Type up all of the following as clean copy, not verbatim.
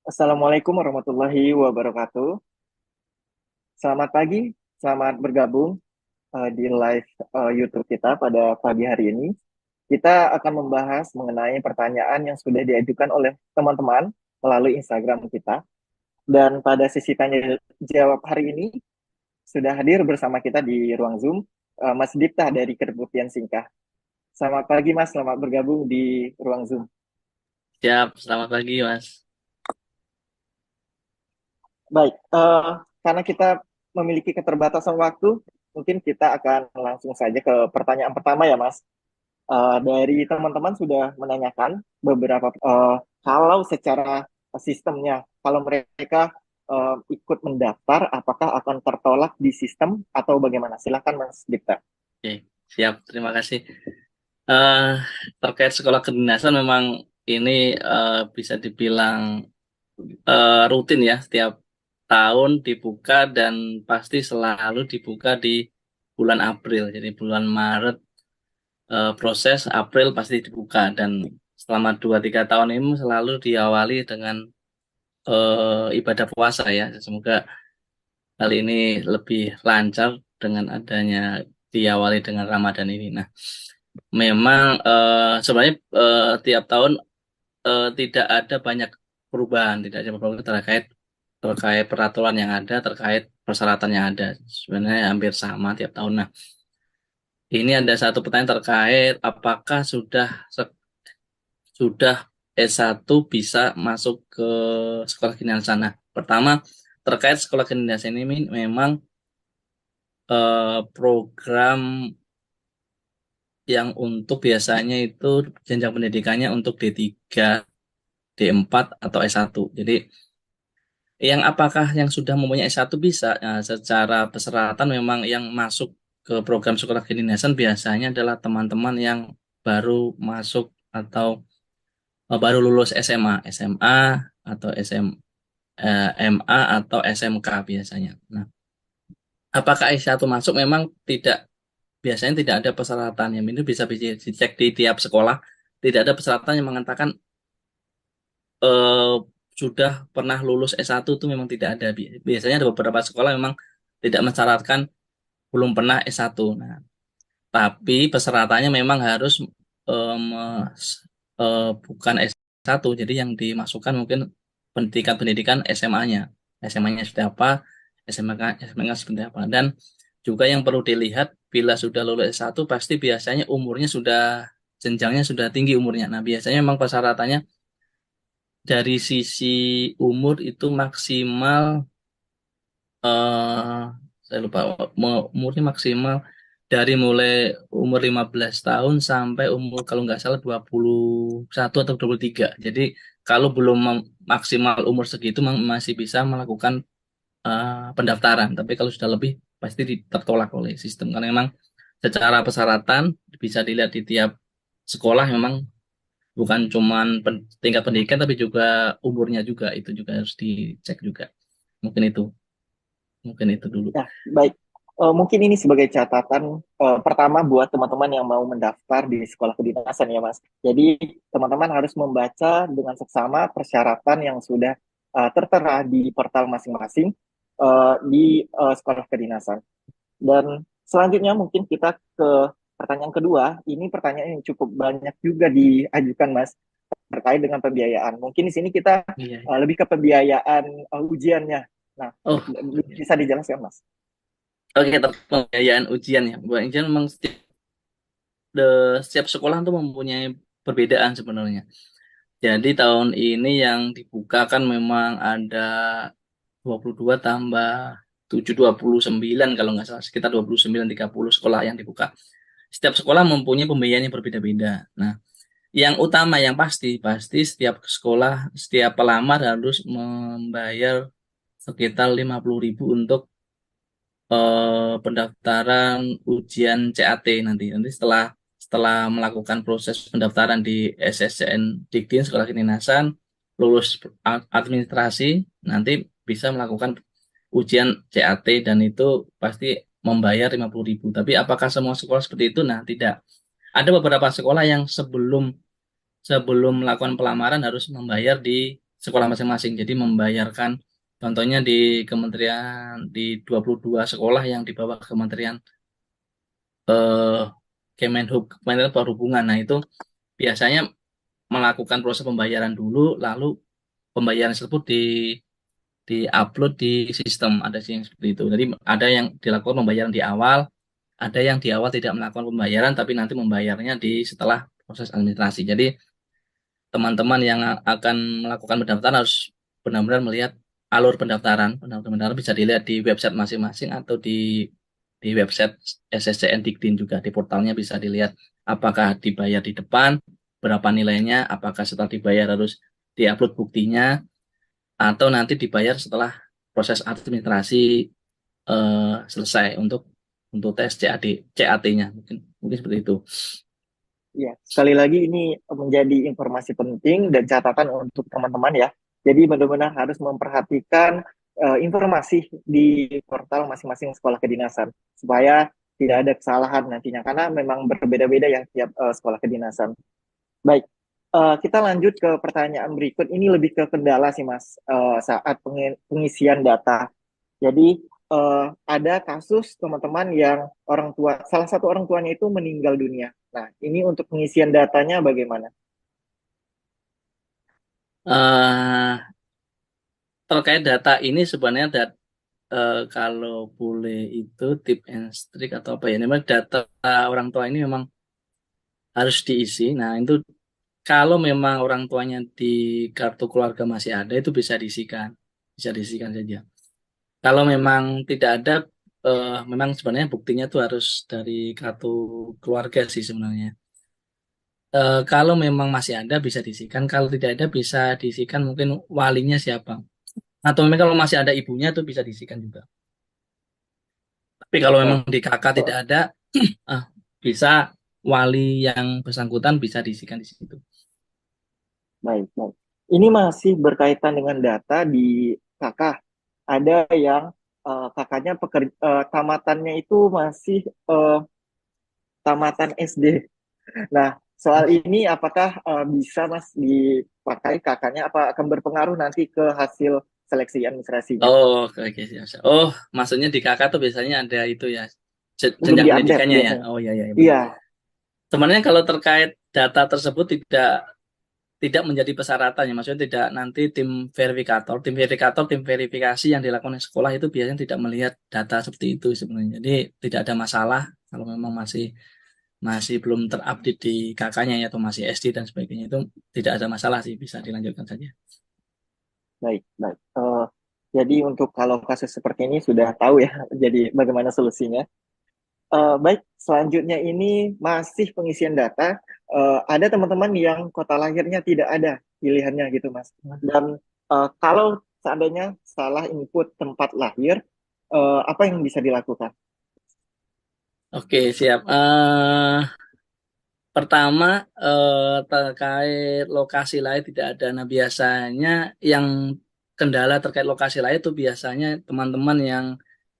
Assalamualaikum warahmatullahi wabarakatuh. Selamat pagi, selamat bergabung di live YouTube kita pada pagi hari ini. Kita akan membahas mengenai pertanyaan yang sudah diajukan oleh teman-teman melalui Instagram kita. Dan pada sesi tanya jawab hari ini sudah hadir bersama kita di ruang Zoom Mas Dipta dari Kedeputian Singkah. Selamat pagi Mas, selamat bergabung di ruang Zoom. Siap, selamat pagi Mas. Baik, karena kita memiliki keterbatasan waktu, mungkin kita akan langsung saja ke pertanyaan pertama ya, Mas. Dari teman-teman sudah menanyakan beberapa kalau secara sistemnya, kalau mereka ikut mendaftar, apakah akan tertolak di sistem atau bagaimana? Silakan Mas Dipta. Oke, siap, terima kasih. Eh Terkait sekolah kedinasan memang ini bisa dibilang rutin ya, setiap tahun dibuka dan pasti selalu dibuka di bulan April. Jadi bulan Maret proses, April pasti dibuka dan selama 2-3 tahun ini selalu diawali dengan ibadah puasa ya. Semoga kali ini lebih lancar dengan adanya diawali dengan Ramadan ini. Nah, memang sebenarnya tiap tahun tidak ada banyak perubahan, tidak ada perubahan terkait terkait peraturan yang ada, terkait persyaratan yang ada. Sebenarnya hampir sama tiap tahun. Nah, ini ada satu pertanyaan terkait apakah sudah S1 bisa masuk ke sekolah kedinasan. Nah, pertama terkait sekolah kedinasan ini memang program yang untuk biasanya itu jenjang pendidikannya untuk D3, D4 atau S1. Jadi yang apakah yang sudah mempunyai S1 bisa? Nah, secara persyaratan memang yang masuk ke program sekolah kedinasan biasanya adalah teman-teman yang baru masuk atau baru lulus SMA, SMA atau MA atau SMK biasanya. Nah, apakah S1 masuk memang tidak biasanya tidak ada persyaratan yang ini bisa dicek di tiap sekolah. Tidak ada persyaratan yang mengatakan eh, sudah pernah lulus S1 itu memang tidak ada. Biasanya ada beberapa sekolah memang tidak mensyaratkan belum pernah S1. Nah, tapi persyaratannya memang harus bukan S1. Jadi yang dimasukkan mungkin pendidikan-pendidikan SMA-nya. SMA-nya seperti apa, SMK seperti apa. Dan juga yang perlu dilihat bila sudah lulus S1 pasti biasanya umurnya sudah jenjangnya sudah tinggi umurnya. Nah, biasanya memang persyaratannya dari sisi umur itu maksimal eh saya lupa umurnya maksimal dari mulai umur 15 tahun sampai umur kalau nggak salah 21 atau 23. Jadi kalau belum maksimal umur segitu masih bisa melakukan pendaftaran. Tapi kalau sudah lebih pasti tertolak oleh sistem karena memang secara persyaratan bisa dilihat di tiap sekolah memang bukan cuman tingkat pendidikan tapi juga umurnya juga itu juga harus dicek juga. Mungkin itu, mungkin itu dulu. Ya, baik. Mungkin ini sebagai catatan pertama buat teman-teman yang mau mendaftar di sekolah kedinasan ya, Mas. Jadi, teman-teman harus membaca dengan seksama persyaratan yang sudah tertera di portal masing-masing di sekolah kedinasan. Dan selanjutnya mungkin kita ke pertanyaan kedua. Ini pertanyaan yang cukup banyak juga diajukan, Mas, terkait dengan pembiayaan. Mungkin di sini kita Iya. lebih ke pembiayaan ujiannya. Nah, Oh, bisa dijelaskan, Mas? oke, pembiayaan ujian ya. Buat ujian memang setiap sekolah tuh mempunyai perbedaan sebenarnya. Jadi tahun ini yang dibuka kan memang ada 22 tambah 7 29 kalau nggak salah sekitar 29 30 sekolah yang dibuka. Setiap sekolah mempunyai pembiayaan yang berbeda-beda. Nah, yang utama yang pasti pasti setiap sekolah setiap pelamar harus membayar sekitar 50.000 untuk pendaftaran ujian CAT nanti. Nanti setelah setelah melakukan proses pendaftaran di SSCN Diktin Sekolah Kedinasan, lulus administrasi, nanti bisa melakukan ujian CAT dan itu pasti membayar 50.000. Tapi apakah semua sekolah seperti itu? Nah, tidak. Ada beberapa sekolah yang sebelum sebelum melakukan pelamaran harus membayar di sekolah masing-masing. Jadi membayarkan, contohnya di kementerian, di 22 sekolah yang di bawah Kementerian eh, Kemenhub, Kementerian Perhubungan. Nah, itu biasanya melakukan proses pembayaran dulu, lalu pembayaran tersebut di-upload di sistem, ada sih yang seperti itu. Jadi ada yang dilakukan pembayaran di awal, ada yang di awal tidak melakukan pembayaran, tapi nanti membayarnya di setelah proses administrasi. Jadi teman-teman yang akan melakukan pendaftaran harus benar-benar melihat alur pendaftaran. Pendaftaran bisa dilihat di website masing-masing atau di website SSCN Diktin juga, di portalnya bisa dilihat apakah dibayar di depan, berapa nilainya, apakah setelah dibayar harus diupload buktinya, atau nanti dibayar setelah proses administrasi selesai untuk tes CAT-nya, mungkin mungkin seperti itu. Ya, sekali lagi ini menjadi informasi penting dan catatan untuk teman-teman ya. Jadi benar-benar harus memperhatikan informasi di portal masing-masing sekolah kedinasan supaya tidak ada kesalahan nantinya karena memang berbeda-beda yang tiap sekolah kedinasan. Baik, kita lanjut ke pertanyaan berikut. Ini lebih ke kendala sih Mas saat pengisian data. Jadi ada kasus teman-teman yang orang tua, salah satu orang tuanya itu meninggal dunia. Nah, ini untuk pengisian datanya bagaimana? eh Terkait data ini sebenarnya kalau boleh itu tip and trick atau apa ya, memang data orang tua ini memang harus diisi. Nah, itu kalau memang orang tuanya di kartu keluarga masih ada, itu bisa diisikan saja. Kalau memang tidak ada, memang sebenarnya buktinya itu harus dari kartu keluarga sih sebenarnya. Kalau memang masih ada bisa diisikan, kalau tidak ada bisa diisikan mungkin walinya siapa. Atau memang kalau masih ada ibunya itu bisa diisikan juga. Tapi kalau memang Baik, di kakak tidak oh, ada, ah, bisa wali yang bersangkutan bisa diisikan di situ. baik, baik. Ini masih berkaitan dengan data di kakak. Ada yang kakaknya tamatannya itu masih eh, tamatan SD. Nah, soal ini apakah bisa Mas dipakai kakaknya? Apa akan berpengaruh nanti ke hasil seleksi administrasinya? Oh, oke, oke, siap, siap. Oh, maksudnya di kakak tuh biasanya ada itu ya, Belum jenjang diupdate pendidikannya ya. biasanya. Oh, iya, iya, iya, benar. Iya, Sebenarnya kalau terkait data tersebut tidak tidak menjadi persyaratan ya, maksudnya tidak nanti tim verifikasi yang dilakukan di sekolah itu biasanya tidak melihat data seperti itu sebenarnya. Jadi tidak ada masalah kalau memang masih masih belum terupdate di kakaknya ya, atau masih SD dan sebagainya, itu tidak ada masalah sih, bisa dilanjutkan saja. baik, baik. Jadi untuk kalau kasus seperti ini sudah tahu ya, jadi bagaimana solusinya. Baik, selanjutnya ini masih pengisian data. Ada teman-teman yang kota lahirnya tidak ada pilihannya gitu, Mas. Dan kalau seandainya salah input tempat lahir, apa yang bisa dilakukan? Oke, siap. Pertama, terkait lokasi lain tidak ada. Nah, biasanya yang kendala terkait lokasi lain itu biasanya teman-teman yang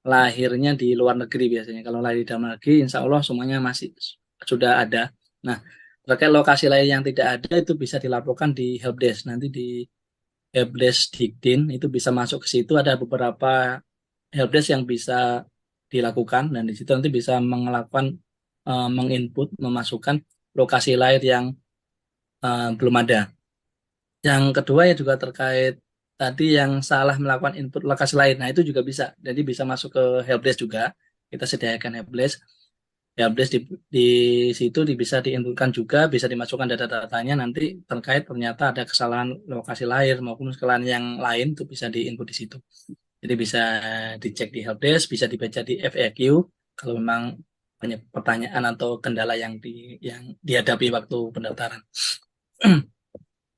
lahirnya di luar negeri biasanya. Kalau lahir di dalam negeri, insya Allah semuanya masih sudah ada. Nah, terkait lokasi lain yang tidak ada itu bisa dilaporkan di helpdesk. Nanti di helpdesk Diktin itu bisa masuk ke situ. Ada beberapa helpdesk yang bisa dilakukan dan di situ nanti bisa melakukan menginput, memasukkan lokasi lain yang belum ada. Yang kedua ya juga terkait tadi yang salah melakukan input lokasi lain. Nah, itu juga bisa. Jadi bisa masuk ke helpdesk juga. Kita sediakan helpdesk. Helpdesk di situ bisa diinputkan juga, bisa dimasukkan data-datanya nanti terkait ternyata ada kesalahan lokasi lahir maupun kesalahan yang lain itu bisa diinput di situ. Jadi bisa dicek di helpdesk, bisa dibaca di FAQ kalau memang banyak pertanyaan atau kendala yang dihadapi waktu pendaftaran.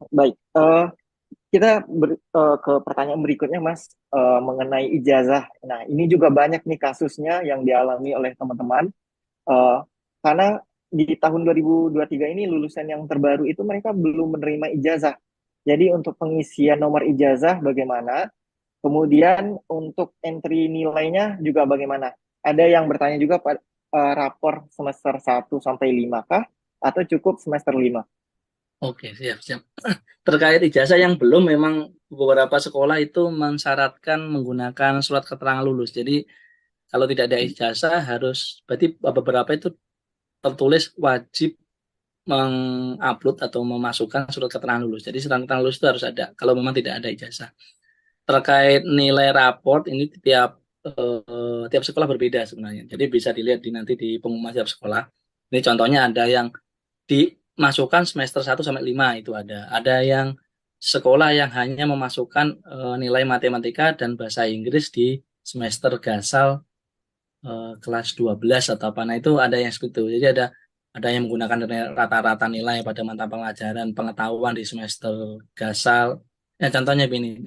Baik, kita ke pertanyaan berikutnya, Mas, mengenai ijazah. Nah, ini juga banyak nih kasusnya yang dialami oleh teman-teman. Eh, karena di tahun 2023 ini lulusan yang terbaru itu mereka belum menerima ijazah. Jadi untuk pengisian nomor ijazah bagaimana? Kemudian untuk entry nilainya juga bagaimana? Ada yang bertanya juga rapor semester 1 sampai 5 kah? Atau cukup semester 5? Oke, siap, siap. Terkait ijazah yang belum, memang beberapa sekolah itu mensyaratkan menggunakan surat keterangan lulus. Jadi kalau tidak ada ijazah harus, berarti beberapa itu tertulis wajib mengupload atau memasukkan surat keterangan lulus. Jadi surat keterangan lulus itu harus ada kalau memang tidak ada ijazah. Terkait nilai raport ini tiap sekolah berbeda sebenarnya. Jadi bisa dilihat nanti di pengumuman tiap sekolah. Ini contohnya ada yang dimasukkan semester 1 sampai 5 itu ada. Ada yang sekolah yang hanya memasukkan nilai matematika dan bahasa Inggris di semester gasal kelas 12 atau apa. Nah, itu ada yang seperti itu. Jadi ada yang menggunakan rata-rata nilai pada mata pelajaran pengetahuan di semester gasal. Ya, contohnya ini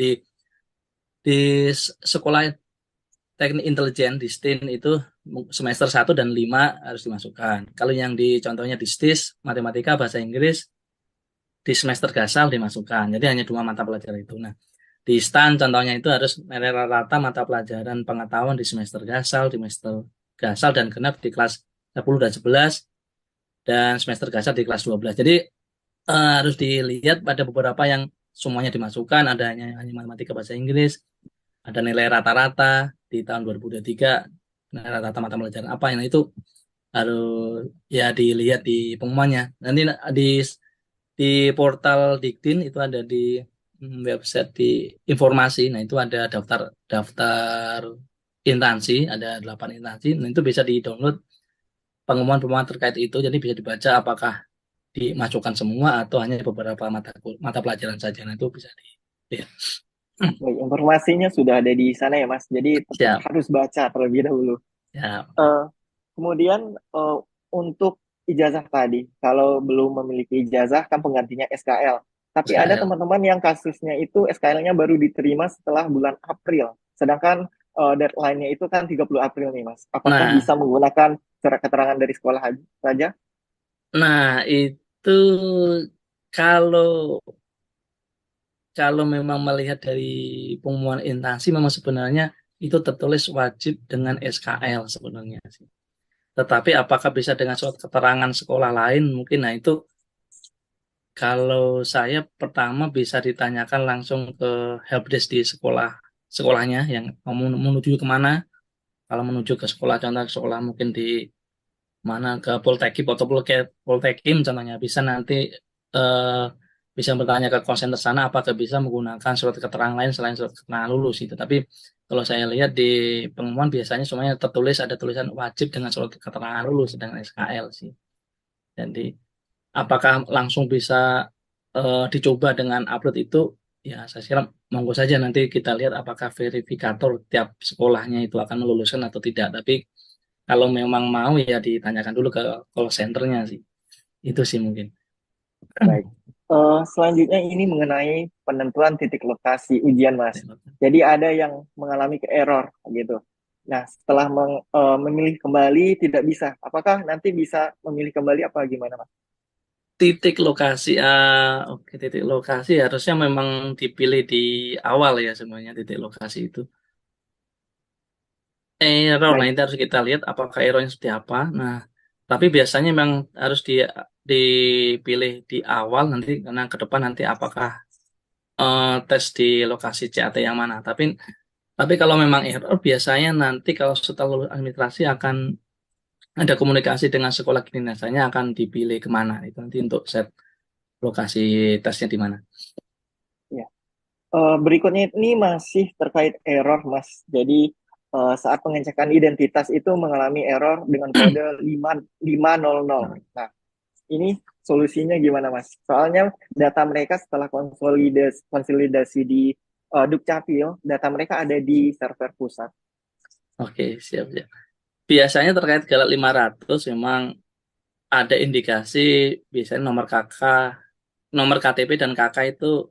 di sekolah teknik intelijen di STIN itu semester 1 dan 5 harus dimasukkan. Kalau yang di contohnya di STIS, matematika, bahasa Inggris, di semester gasal dimasukkan. Jadi hanya 2 mata pelajaran itu. Nah, di STAN contohnya itu harus rata-rata mata pelajaran pengetahuan di semester gasal dan genap di kelas 10 dan 11 dan semester gasal di kelas 12. Jadi harus dilihat pada beberapa yang semuanya dimasukkan, ada hanya matematika bahasa Inggris, ada nilai rata-rata di tahun 2023, nilai rata-rata mata pelajaran apa yang itu harus ya dilihat di pengumumannya. Nanti di portal Diktin itu ada di website di informasi. Nah, itu ada daftar daftar instansi, ada 8 instansi. Nah, itu bisa di-download pengumuman-pengumuman terkait itu. Jadi bisa dibaca apakah dimasukkan semua atau hanya beberapa mata pelajaran saja. Nah, itu bisa dilihat. Baik, informasinya sudah ada di sana ya Mas. Jadi tetap Siap, harus baca terlebih dahulu. siap. Eh, Kemudian untuk ijazah tadi, kalau belum memiliki ijazah kan penggantinya SKL. Tapi ada SKL. teman-teman yang kasusnya itu SKL-nya baru diterima setelah bulan April. Sedangkan deadline-nya itu kan 30 April nih Mas. Apakah Nah, bisa menggunakan surat keterangan dari sekolah saja? itu kalau kalau memang melihat dari pengumuman instansi memang sebenarnya itu tertulis wajib dengan SKL sebenarnya sih. Tetapi apakah bisa dengan surat keterangan sekolah lain mungkin, nah itu kalau saya pertama bisa ditanyakan langsung ke helpdesk di sekolahnya yang mau menuju kemana. Kalau menuju ke sekolah, contoh sekolah mungkin di mana ke Poltekkip atau Poltekim contohnya, bisa nanti eh, bisa bertanya ke call center sana apakah bisa menggunakan surat keterangan lain selain surat keterangan lulus itu. Tapi kalau saya lihat di pengumuman biasanya semuanya tertulis ada tulisan wajib dengan surat keterangan lulus dengan SKL sih. Jadi apakah langsung bisa dicoba dengan upload itu, ya saya kira monggo saja, nanti kita lihat apakah verifikator tiap sekolahnya itu akan meluluskan atau tidak. Tapi kalau memang mau ya ditanyakan dulu ke call centernya sih. Itu sih mungkin. Baik. Selanjutnya ini mengenai penentuan titik lokasi ujian, Mas. Jadi ada yang mengalami ke error gitu. Nah, setelah memilih kembali tidak bisa. Apakah nanti bisa memilih kembali apa gimana, Mas? Titik lokasi, oke, titik lokasi harusnya memang dipilih di awal ya semuanya titik lokasi itu. Error, nah Baik. itu harus kita lihat apakah errornya seperti apa. Nah, tapi biasanya memang harus dipilih di awal nanti karena ke depan nanti apakah tes di lokasi CAT yang mana. Tapi kalau memang error biasanya nanti kalau setelah lulus administrasi akan ada komunikasi dengan sekolah kedinasannya akan dipilih kemana itu nanti untuk set lokasi tesnya di mana. Ya. Berikutnya ini masih terkait error, Mas. Jadi saat pengecekan identitas itu mengalami error dengan kode 5500. Nah, ini solusinya gimana, Mas? Soalnya data mereka setelah konsolidasi di Dukcapil, data mereka ada di server pusat. Oke, siap, siap. Biasanya terkait Galat 500 memang ada indikasi biasanya nomor nomor KTP dan KK itu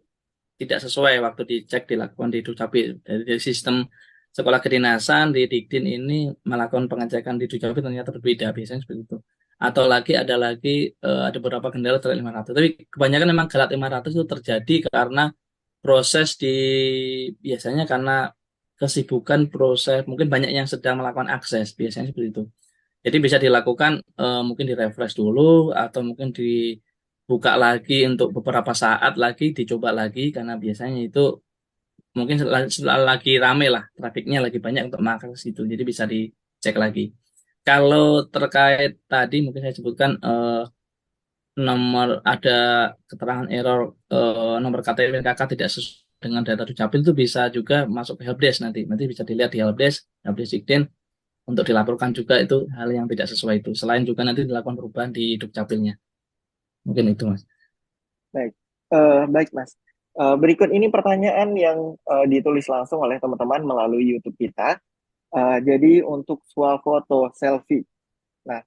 tidak sesuai waktu dicek dilakukan di Dukcapil. Dari sistem sekolah kedinasan di Diktin ini melakukan pengecekan di Dukcapil ternyata berbeda biasanya seperti itu. Atau ada lagi ada beberapa kendala terkait 500. Tapi kebanyakan memang Galat 500 itu terjadi karena proses biasanya karena kesibukan proses mungkin banyak yang sedang melakukan akses biasanya seperti itu. Jadi bisa dilakukan mungkin di refresh dulu atau mungkin dibuka buka lagi untuk beberapa saat lagi, dicoba lagi, karena biasanya itu mungkin lagi rame lah, trafiknya lagi banyak untuk makan ke situ, jadi bisa dicek lagi. Kalau terkait tadi mungkin saya sebutkan nomor ada keterangan error nomor KTP kakak tidak sesuai dengan data Dukcapil, itu bisa juga masuk ke helpdesk nanti. Nanti bisa dilihat di helpdesk Iktin untuk dilaporkan juga itu hal yang tidak sesuai itu. Selain juga nanti dilakukan perubahan di Dukcapilnya. Mungkin itu, Mas. Baik, baik Mas. Berikut ini pertanyaan yang ditulis langsung oleh teman-teman melalui YouTube kita. Jadi untuk swafoto selfie. Nah,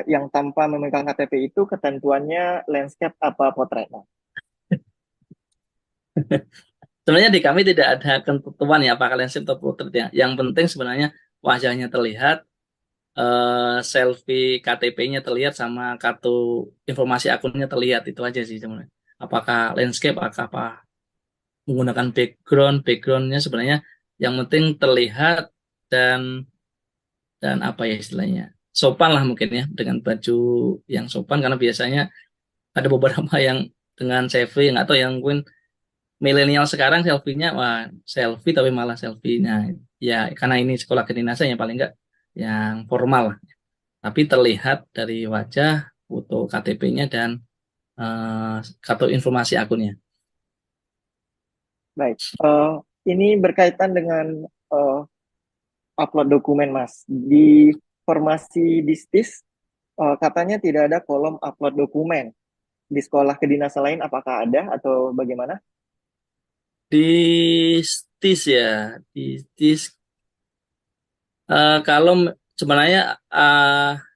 yang tanpa memegang KTP itu ketentuannya landscape apa potret? Nah, Sebenarnya di kami tidak ada ketentuan ya apakah landscape atau portrait ya. Yang penting sebenarnya wajahnya terlihat, selfie KTP-nya terlihat sama kartu informasi akunnya terlihat, itu aja sih sebenarnya. Apakah landscape, apa menggunakan backgroundnya sebenarnya yang penting terlihat dan apa ya istilahnya, sopan lah mungkin ya, dengan baju yang sopan, karena biasanya ada beberapa yang dengan selfie nggak tahu yang mungkin milenial sekarang selfie-nya wah selfie tapi malah selfie. Nah, ya karena ini sekolah kedinasan yang paling nggak yang formal lah, tapi terlihat dari wajah, foto KTP-nya dan kartu informasi akunnya. baik. Ini berkaitan dengan eh, upload dokumen, Mas. Di formasi distis katanya tidak ada kolom upload dokumen. Di sekolah kedinasan lain apakah ada atau bagaimana? Di STIS ya, di STIS. Kalau sebenarnya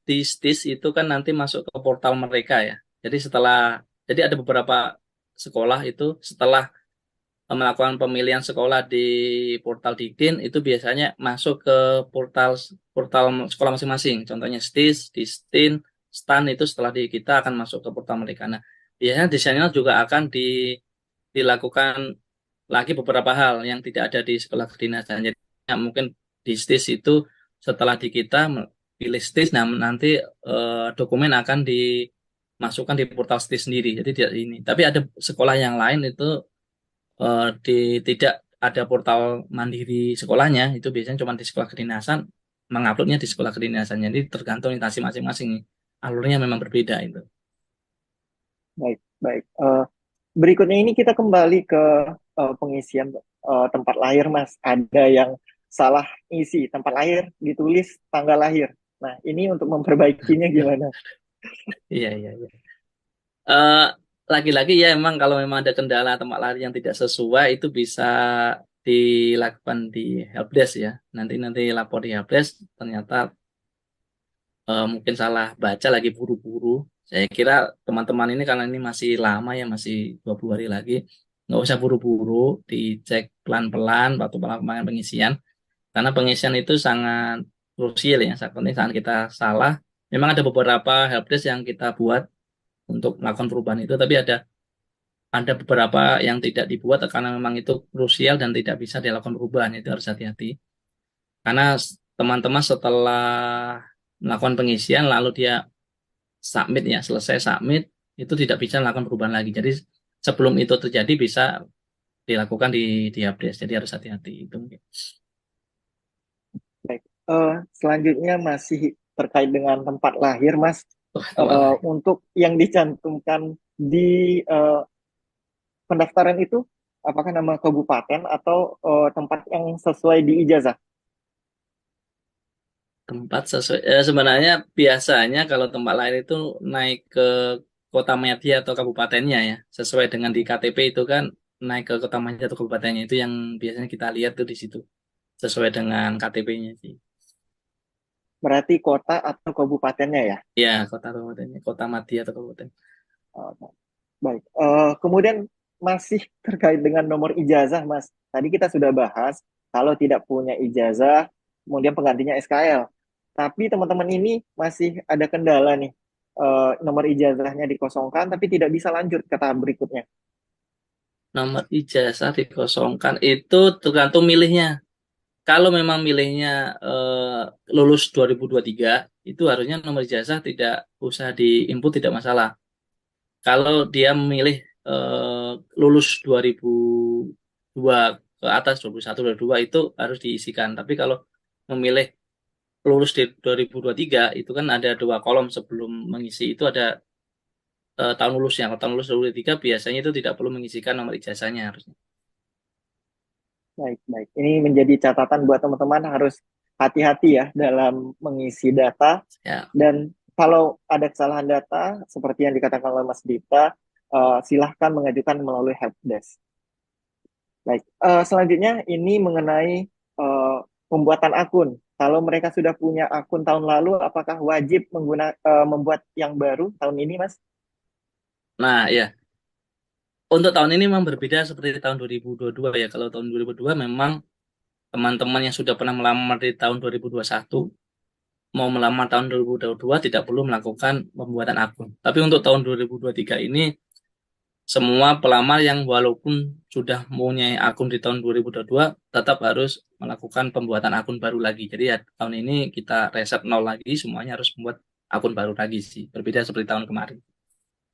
di STIS itu kan nanti masuk ke portal mereka ya. Jadi jadi ada beberapa sekolah itu setelah melakukan pemilihan sekolah di portal Diktin itu biasanya masuk ke portal portal sekolah masing-masing. Contohnya STIS, Distin, STAN itu setelah di kita akan masuk ke portal mereka. Nah, biasanya di sana juga akan dilakukan lagi beberapa hal yang tidak ada di sekolah kedinasan. Jadi mungkin di STIS itu setelah di kita pilih STIS, nah nanti dokumen akan dimasukkan di portal STIS sendiri. Jadi tidak ini. Tapi ada sekolah yang lain itu tidak ada portal mandiri sekolahnya, itu biasanya cuma di sekolah kedinasan, menguploadnya di sekolah kedinasan. Jadi tergantung instansi masing-masing nih. Alurnya memang berbeda itu. Baik, baik. Berikutnya ini kita kembali ke pengisian tempat lahir, Mas. Ada yang salah isi tempat lahir, ditulis tanggal lahir. Nah, ini untuk memperbaikinya gimana? Iya, iya, iya. Eh, Lagi-lagi ya emang kalau memang ada kendala tempat lari yang tidak sesuai itu bisa dilakukan di helpdesk ya. Nanti nanti lapor di helpdesk, ternyata mungkin salah baca lagi buru-buru. Saya kira teman-teman ini karena ini masih lama ya, masih 20 hari lagi, nggak usah buru-buru, dicek pelan-pelan waktu pengembangan pengisian. Karena pengisian itu sangat krusial ya, saat ini saat kita salah. Memang ada beberapa helpdesk yang kita buat untuk melakukan perubahan itu, tapi ada beberapa yang tidak dibuat karena memang itu krusial dan tidak bisa dilakukan perubahan, itu harus hati-hati. Karena teman-teman setelah melakukan pengisian lalu dia submit ya, selesai submit itu tidak bisa melakukan perubahan lagi. Jadi sebelum itu terjadi bisa dilakukan di update. Jadi harus hati-hati itu mungkin. Baik. Selanjutnya masih terkait dengan tempat lahir, Mas. Oh, tambah lagi. Untuk yang dicantumkan di pendaftaran itu, apakah nama kabupaten atau tempat yang sesuai di ijazah? Tempat sesuai sebenarnya biasanya kalau tempat lain itu naik ke kota media atau kabupatennya ya, sesuai dengan di KTP itu kan naik ke kota media atau kabupatennya, itu yang biasanya kita lihat tuh di situ sesuai dengan KTP-nya sih. Berarti kota atau kabupatennya ya? Ya, kota atau kabupatennya, kota media atau kabupaten. Oh, baik. Kemudian masih terkait dengan nomor ijazah, Mas. Tadi kita sudah bahas kalau tidak punya ijazah, kemudian penggantinya SKL. Tapi teman-teman ini masih ada kendala nih. Nomor ijazahnya dikosongkan, tapi tidak bisa lanjut ke tahap berikutnya. Nomor ijazah dikosongkan itu tergantung milihnya. Kalau memang milihnya lulus 2023, itu harusnya nomor ijazah tidak usah diinput, tidak masalah. Kalau dia memilih lulus 2002 ke atas, 21, 22 itu harus diisikan. Tapi kalau memilih lulus di 2023 itu kan ada dua kolom sebelum mengisi itu ada tahun lulusnya. Kalau tahun lulus 2023 biasanya itu tidak perlu mengisikan nomor ijazahnya harusnya. Baik, baik. Ini menjadi catatan buat teman-teman harus hati-hati ya dalam mengisi data. Ya. Dan kalau ada kesalahan data, seperti yang dikatakan oleh Mas Dita, silahkan mengajukan melalui helpdesk. Baik, selanjutnya ini mengenai eh, pembuatan akun. Kalau mereka sudah punya akun tahun lalu, apakah wajib membuat yang baru tahun ini, Mas? Nah, ya. Untuk tahun ini memang berbeda seperti tahun 2022 ya. Kalau tahun 2022 memang teman-teman yang sudah pernah melamar di tahun 2021 mau melamar tahun 2022 tidak perlu melakukan pembuatan akun. Tapi untuk tahun 2023 ini semua pelamar yang walaupun sudah mempunyai akun di tahun 2022 tetap harus melakukan pembuatan akun baru lagi. Jadi ya tahun ini kita reset nol lagi, semuanya harus membuat akun baru lagi sih. Berbeda seperti tahun kemarin.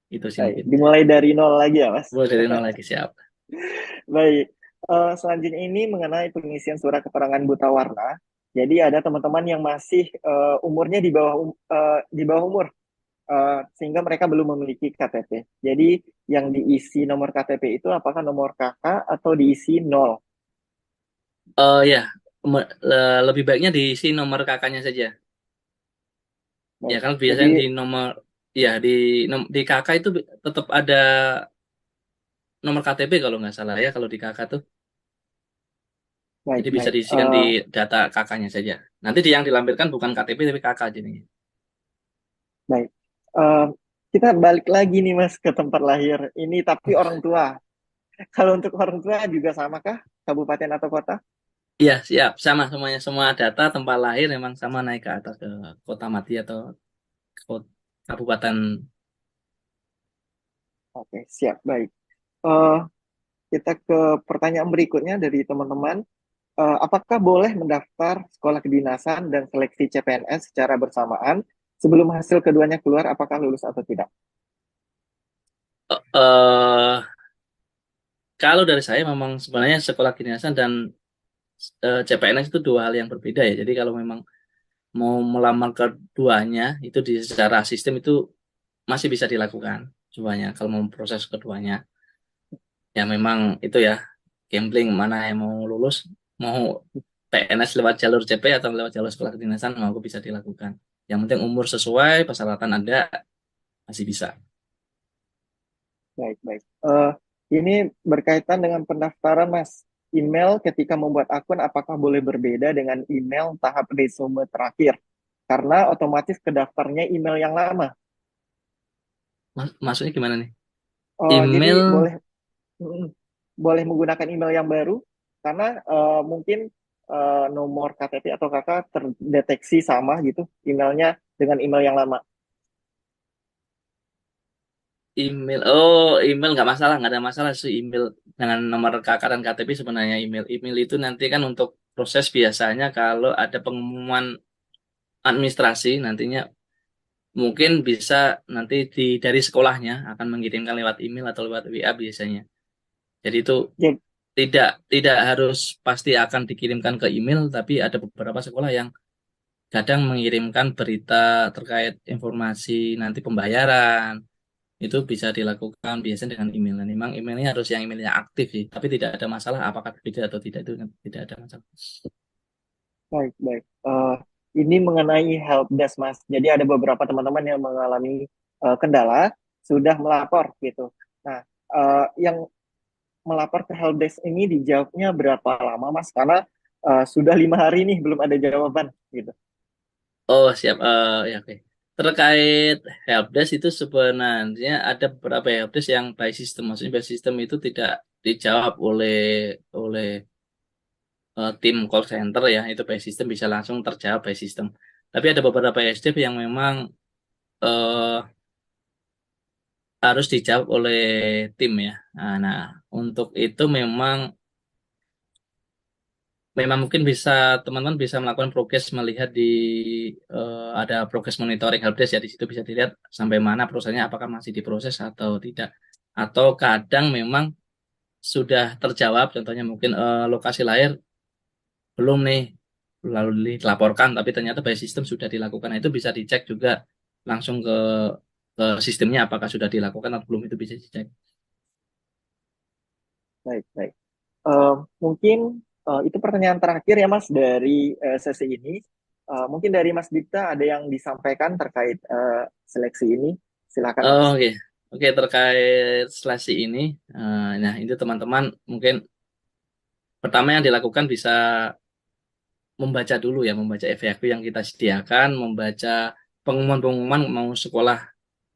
Itu sih Baik, mungkin. dimulai dari nol lagi ya, Mas. Boleh dari nol lagi siap. Baik, selanjutnya ini mengenai pengisian surat keterangan buta warna. Jadi ada teman-teman yang masih umurnya di bawah umur, sehingga mereka belum memiliki KTP. Jadi yang diisi nomor KTP itu apakah nomor kakak atau diisi nol? Ya, lebih baiknya diisi nomor kakaknya saja. Ya Baik, kan jadi biasanya di nomor ya di kakak itu tetap ada nomor KTP kalau nggak salah ya kalau di kakak tuh. baik, Jadi bisa baik. diisikan di data kakaknya saja. Nanti yang dilampirkan bukan KTP tapi kakak jadinya. Baik. Eh, kita balik lagi nih Mas ke tempat lahir. Ini tapi orang tua. Kalau untuk orang tua juga sama kah? Kabupaten atau kota? Iya, siap. Sama semuanya. Semua data tempat lahir memang sama naik ke atas ke kota mati atau kabupaten. Oke, siap. Baik. Eh, kita ke pertanyaan berikutnya dari teman-teman. Apakah boleh mendaftar sekolah kedinasan dan seleksi CPNS secara bersamaan sebelum hasil keduanya keluar, apakah lulus atau tidak? Eh kalau dari saya memang sebenarnya sekolah kedinasan dan CPNS itu dua hal yang berbeda ya. Jadi kalau memang mau melamar keduanya itu di secara sistem itu masih bisa dilakukan semuanya. Kalau mau proses keduanya ya memang itu ya gambling mana yang mau lulus mau PNS lewat jalur CP atau lewat jalur sekolah kedinasan mau bisa dilakukan. Yang penting umur sesuai, persyaratan ada masih bisa. Baik, baik. Ini berkaitan dengan pendaftaran, Mas. Email ketika membuat akun, apakah boleh berbeda dengan email tahap resume terakhir? Karena otomatis kedaftarnya email yang lama. Maksudnya gimana nih? Jadi Email mm, boleh menggunakan email yang baru, karena mungkin nomor KTP atau kakak terdeteksi sama gitu, emailnya dengan email yang lama. email oh email nggak masalah nggak ada masalah sih email dengan nomor KK dan KTP sebenarnya email itu nanti kan untuk proses biasanya kalau ada pengumuman administrasi nantinya mungkin bisa nanti dari sekolahnya akan mengirimkan lewat email atau lewat WA biasanya. Jadi itu Jadi, tidak tidak harus pasti akan dikirimkan ke email, tapi ada beberapa sekolah yang kadang mengirimkan berita terkait informasi nanti pembayaran. Itu bisa dilakukan biasanya dengan email. Dan memang emailnya harus yang emailnya aktif sih, tapi tidak ada masalah apakah berbeda atau tidak itu tidak ada masalah. baik, baik. Ini mengenai help desk, Mas. Jadi ada beberapa teman-teman yang mengalami kendala, sudah melapor gitu. Nah, yang melapor ke helpdesk ini dijawabnya berapa lama, Mas? Karena sudah 5 hari nih belum ada jawaban gitu. Oh siap, ya oke. Terkait helpdesk itu sebenarnya ada beberapa helpdesk yang by system, maksudnya by system itu tidak dijawab oleh oleh tim call center ya, itu by system bisa langsung terjawab by system. Tapi ada beberapa SDF yang memang eh, harus dijawab oleh tim ya. Nah, untuk itu memang memang mungkin bisa teman-teman bisa melakukan progres melihat di ada progres monitoring helpdesk ya, di situ bisa dilihat sampai mana prosesnya, apakah masih diproses atau tidak, atau kadang memang sudah terjawab, contohnya mungkin lokasi lahir belum nih, lalu dilaporkan tapi ternyata by sistem sudah dilakukan. Nah, itu bisa dicek juga langsung ke sistemnya apakah sudah dilakukan atau belum, itu bisa dicek. Baik, baik. Eh, Mungkin itu pertanyaan terakhir ya Mas dari sesi ini. Mungkin dari Mas Dipta ada yang disampaikan terkait seleksi ini. Silakan Oh, Mas. oke. Oke, terkait seleksi ini, nah itu teman-teman mungkin pertama yang dilakukan bisa membaca dulu ya, membaca FAQ yang kita sediakan, membaca pengumuman-pengumuman mau sekolah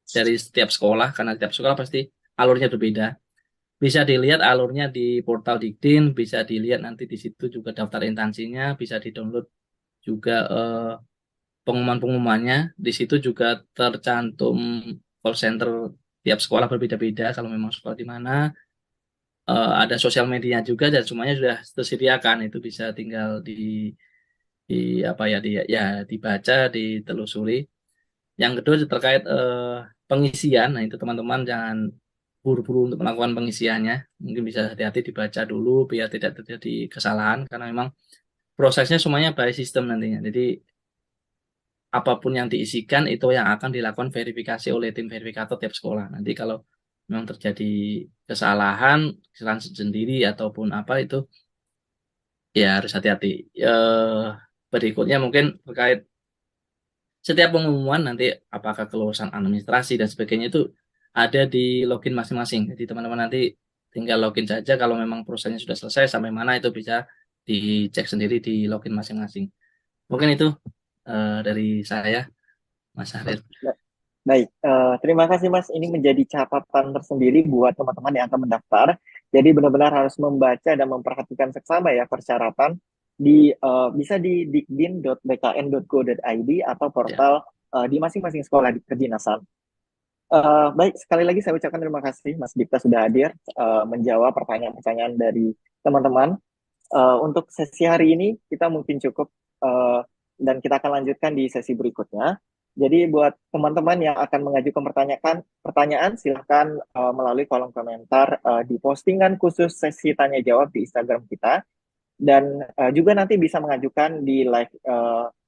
dari setiap sekolah, karena setiap sekolah pasti alurnya berbeda. Bisa dilihat alurnya di portal Diktin, bisa dilihat nanti di situ juga daftar instansinya, bisa di-download juga pengumuman-pengumumannya. Di situ juga tercantum call center tiap sekolah berbeda-beda kalau memang sekolah di mana. Ada sosial media juga dan semuanya sudah tersediakan, itu bisa tinggal di apa ya, ya dibaca, ditelusuri. Yang kedua terkait pengisian, nah itu teman-teman jangan buru-buru untuk melakukan pengisiannya, mungkin bisa hati-hati dibaca dulu biar tidak terjadi kesalahan, karena memang prosesnya semuanya by sistem nantinya. Jadi apapun yang diisikan itu yang akan dilakukan verifikasi oleh tim verifikator tiap sekolah. Nanti kalau memang terjadi kesalahan sendiri ataupun apa, itu ya harus hati-hati. Berikutnya mungkin terkait setiap pengumuman nanti apakah kelulusan administrasi dan sebagainya itu ada di login masing-masing. Jadi teman-teman nanti tinggal login saja, kalau memang prosesnya sudah selesai sampai mana itu bisa dicek sendiri di login masing-masing. Mungkin itu dari saya, Mas Harir. Baik, terima kasih Mas. Ini menjadi catatan tersendiri buat teman-teman yang akan mendaftar. Jadi benar-benar harus membaca dan memperhatikan seksama ya persyaratan bisa di dikdin.bkn.go.id atau Ya, portal di masing-masing sekolah di kedinasan. Baik, sekali lagi saya ucapkan terima kasih Mas Dipta sudah hadir menjawab pertanyaan-pertanyaan dari teman-teman. Untuk sesi hari ini kita mungkin cukup dan kita akan lanjutkan di sesi berikutnya. Jadi buat teman-teman yang akan mengajukan pertanyaan silahkan melalui kolom komentar di postingan khusus sesi tanya jawab di Instagram kita, dan juga nanti bisa mengajukan di live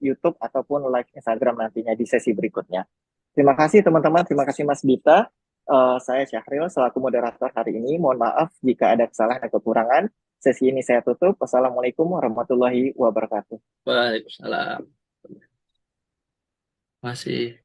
YouTube ataupun live Instagram nantinya di sesi berikutnya. Terima kasih teman-teman, terima kasih Mas Dita. Saya Syahril selaku moderator hari ini. Mohon maaf jika ada kesalahan dan kekurangan. Sesi ini saya tutup. Wassalamualaikum warahmatullahi wabarakatuh. Waalaikumsalam. Masih.